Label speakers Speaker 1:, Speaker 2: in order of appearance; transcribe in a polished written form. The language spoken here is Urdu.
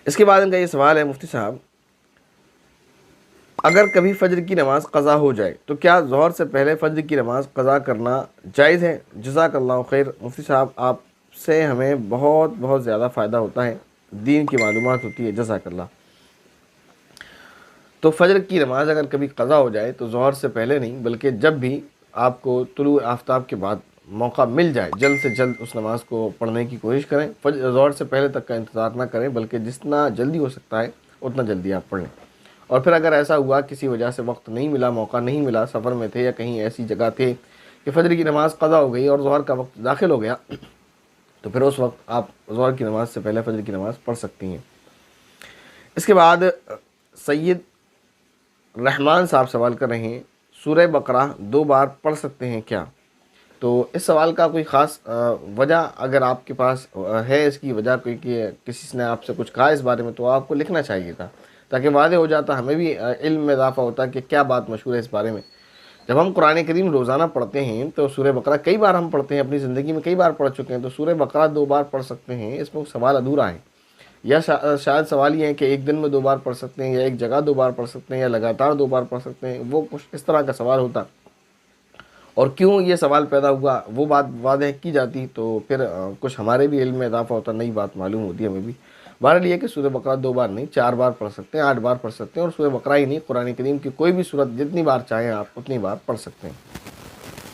Speaker 1: اس کے بعد ان کا یہ سوال ہے مفتی صاحب، اگر کبھی فجر کی نماز قضا ہو جائے تو کیا ظہر سے پہلے فجر کی نماز قضا کرنا جائز ہے؟ جزاک اللہ خیر۔ مفتی صاحب آپ سے ہمیں بہت بہت زیادہ فائدہ ہوتا ہے، دین کی معلومات ہوتی ہے، جزاک اللہ۔ تو فجر کی نماز اگر کبھی قضا ہو جائے تو ظہر سے پہلے نہیں، بلکہ جب بھی آپ کو طلوع آفتاب کے بعد موقع مل جائے جلد سے جلد اس نماز کو پڑھنے کی کوشش کریں۔ ظہر سے پہلے تک کا انتظار نہ کریں، بلکہ جتنا جلدی ہو سکتا ہے اتنا جلدی آپ پڑھیں۔ اور پھر اگر ایسا ہوا کسی وجہ سے وقت نہیں ملا، موقع نہیں ملا، سفر میں تھے یا کہیں ایسی جگہ تھے کہ فجر کی نماز قضا ہو گئی اور ظہر کا وقت داخل ہو گیا، تو پھر اس وقت آپ ظہر کی نماز سے پہلے فجر کی نماز پڑھ سکتی ہیں۔ اس کے بعد سید رحمان صاحب سوال کر رہے ہیں، سورہ بقرہ 2 بار پڑھ سکتے ہیں کیا؟ تو اس سوال کا کوئی خاص وجہ اگر آپ کے پاس ہے، اس کی وجہ کوئی کہ کسی نے آپ سے کچھ کہا اس بارے میں، تو آپ کو لکھنا چاہیے تھا تاکہ واضح ہو جاتا، ہمیں بھی علم میں اضافہ ہوتا کہ کیا بات مشہور ہے اس بارے میں۔ جب ہم قرآن کریم روزانہ پڑھتے ہیں تو سورہ بقرہ کئی بار ہم پڑھتے ہیں، اپنی زندگی میں کئی بار پڑھ چکے ہیں، تو سورہ بقرہ 2 بار پڑھ سکتے ہیں، اس میں سوال ادھورا ہے۔ یا شاید سوال یہ ہے کہ ایک دن میں 2 بار پڑھ سکتے ہیں، یا ایک جگہ 2 بار پڑھ سکتے ہیں، یا لگاتار 2 بار پڑھ سکتے ہیں، وہ کچھ اس طرح کا سوال ہوتا، اور کیوں یہ سوال پیدا ہوا وہ بات واضح کی جاتی تو پھر کچھ ہمارے بھی علم میں اضافہ ہوتا، نئی بات معلوم ہوتی ہمیں بھی۔ بہرحال یہ کہ سورہ بقرہ 2 بار نہیں، 4 بار پڑھ سکتے ہیں، 8 بار پڑھ سکتے ہیں، اور سورہ بقرہ ہی نہیں، قرآن کریم کی کوئی بھی سورت جتنی بار چاہیں آپ اتنی بار پڑھ سکتے ہیں۔